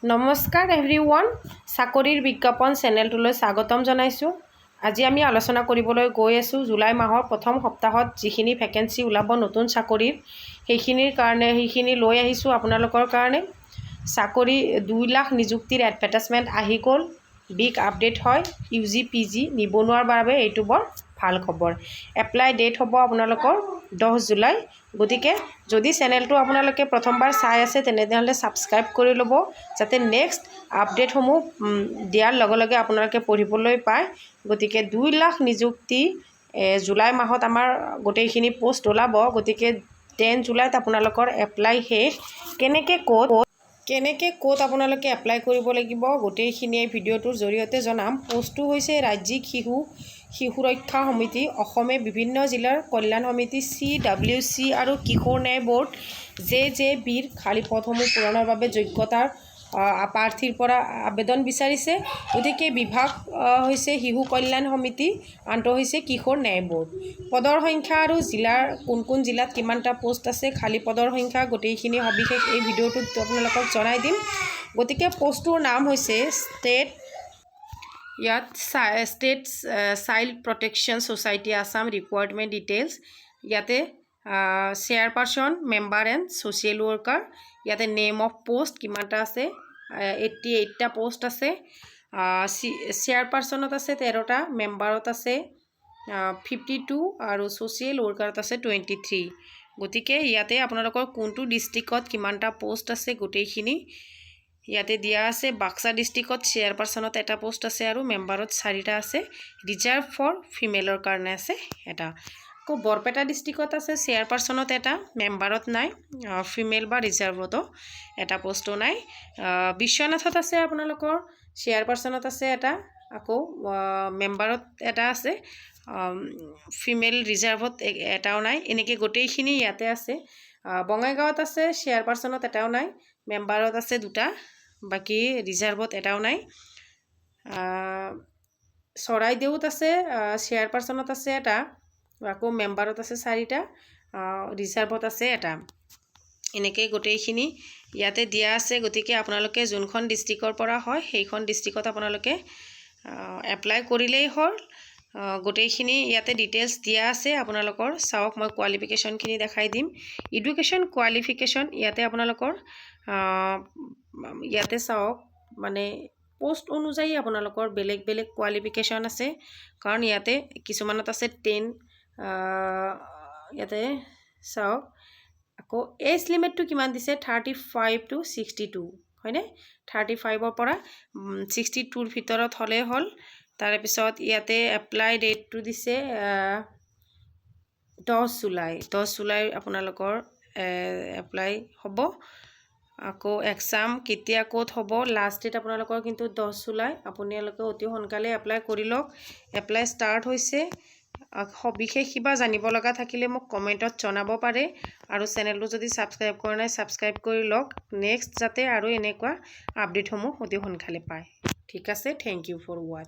নমস্কাৰ এভৰিৱান, চাকৰিৰ বিজ্ঞাপন চেনেলটোলৈ স্বাগতম জনাইছোঁ। আজি আমি আলোচনা কৰিবলৈ গৈ আছোঁ জুলাই মাহৰ প্ৰথম সপ্তাহত যিখিনি ভেকেঞ্চি ওলাব নতুন চাকৰিৰ সেইখিনি লৈ আহিছোঁ আপোনালোকৰ কাৰণে। চাকৰি 2 লাখ নিযুক্তিৰ এডভাৰটাইজমেণ্ট আহি গ'ল। বিগ আপডেট হয়। UG PG নিবনুৱাৰ বাবে এইটো বৰ ভাল খবৰ। এপ্লাই ডেট হ'ব আপোনালোকৰ 10 জুলাই। গতিকে যদি চেনেলটো আপোনালোকে প্ৰথমবাৰ চাই আছে তেনেহ'লে ছাবস্ক্ৰাইব কৰি ল'ব, যাতে নেক্সট আপডেটসমূহ দিয়াৰ লগে লগে আপোনালোকে পঢ়িবলৈ পায়। গতিকে 2 লাখ নিযুক্তি জুলাই মাহত আমাৰ গোটেইখিনি পোষ্ট ওলাব। গতিকে 10 জুলাইত আপোনালোকৰ এপ্লাই শেষ। কেনেকৈ ক'ত আপোনালোকে এপ্লাই কৰিব লাগিব গোটেইখিনি এই ভিডিঅ'টোৰ জৰিয়তে জনাম। পোষ্টটো হৈছে ৰাজ্যিক শিশু সুৰক্ষা সমিতি, অসমে বিভিন্ন জিলাৰ কল্যাণ সমিতি, CWC আৰু কিশোৰ ন্যায় বোৰ্ড JJBৰ খালী পদসমূহ পূৰণৰ বাবে যোগ্যতাৰ প্ৰাৰ্থীৰ পৰা আবেদন বিচাৰিছে। গতিকে বিভাগ হৈছে শিশু কল্যাণ সমিতি, আনটো হৈছে কিশোৰ ন্যায় বোৰ্ড। পদৰ সংখ্যা আৰু জিলাৰ কোন জিলাত কিমানটা পোষ্ট আছে, খালী পদৰ সংখ্যা গোটেইখিনি সবিশেষ এই ভিডিঅ'টোত আপোনালোকক জনাই দিম। গতিকে পোষ্টটোৰ নাম হৈছে state child protection society Assam recruitment details. ইয়াতে chairperson, member and social worker. ইয়াতে নেম অফ পোষ্ট কিমানটা আছে, 88টা পোষ্ট আছে। চেয়াৰপাৰ্চনত আছে 13টা, মেম্বাৰত আছে 52 আৰু ছ'চিয়েল ৱৰ্কাৰত আছে 23। গতিকে ইয়াতে আপোনালোকৰ কোনটো ডিষ্ট্ৰিক্টত কিমানটা পোষ্ট আছে গোটেইখিনি ইয়াতে দিয়া আছে। বাক্সা ডিষ্ট্ৰিক্টত চেয়াৰপাৰ্চনত 1টা পোষ্ট আছে আৰু মেম্বাৰত 4টা আছে। ৰিজাৰ্ভ ফৰ ফিমেলৰ কাৰণে আছে 1টা। আকৌ বৰপেটা ডিষ্ট্ৰিক্টত আছে চেয়াৰপাৰ্চনত 1টা, মেম্বাৰত নাই, ফিমেল বা ৰিজাৰ্ভতো 1টা পোষ্টো নাই। বিশ্বনাথত আছে আপোনালোকৰ চেয়াৰপাৰ্চনত আছে 1টা, আকৌ মেম্বাৰত 1টা আছে, ফিমেল ৰিজাৰ্ভত 1টাও নাই। এনেকৈ গোটেইখিনি ইয়াতে আছে। বঙাইগাঁৱত আছে চেয়াৰপাৰ্চনত 1টাও নাই, মেম্বাৰত আছে 2টা, বাকী ৰিজাৰ্ভত 1টাও নাই। চৰাইদেউত আছে চেয়াৰপাৰ্চনত আছে 1টা, আকৌ মেম্বাৰত আছে 4টা, ৰিজাৰ্ভত আছে 1টা। এনেকৈ গোটেইখিনি ইয়াতে দিয়া আছে। গতিকে আপোনালোকে যোনখন ডিষ্ট্ৰিক্টৰ পৰা হয় সেইখন ডিষ্ট্ৰিক্টত আপোনালোকে এপ্লাই কৰিলেই হ'ল। গোটেইখিনি ইয়াতে ডিটেইলছ দিয়া আছে আপোনালোকৰ। চাওক, মই কোৱালিফিকেশ্যনখিনি দেখাই দিম। এডুকেশ্যন কোৱালিফিকেশ্যন ইয়াতে আপোনালোকৰ ইয়াতে চাওক, মানে পোষ্ট অনুযায়ী আপোনালোকৰ বেলেগ বেলেগ কোৱালিফিকেশ্যন আছে। কাৰণ ইয়াতে কিছুমানত আছে 10। ইয়াতে চাওক, আকৌ এজ লিমিটটো কিমান দিছে, 35 to 62 হয়নে? 35ৰ পৰা 62ৰ ভিতৰত হ'লেই হ'ল। তাৰপিছত ইয়াতে এপ্লাই ডেটটো দিছে 10 জুলাই। 10 জুলাই আপোনালোকৰ এপ্লাই হ'ব। আকৌ এক্সাম কেতিয়া ক'ত হ'ব, লাষ্ট ডেট আপোনালোকৰ কিন্তু 10 জুলাই। আপোনালোকে অতি সোনকালে এপ্লাই কৰি লওক। এপ্লাই ষ্টাৰ্ট হৈছে। সবিশেষ কিবা জানিব লগা থাকিলে মোক কমেণ্টত জনাব পাৰে, আৰু চেনেলটো যদি ছাবস্ক্ৰাইব কৰা নাই ছাবস্ক্ৰাইব কৰি লওক, নেক্সট যাতে আৰু এনেকুৱা আপডেটসমূহ অতি সোনকালে পায়। ঠিক আছে, থেংক ইউ ফৰ ৱাচিং।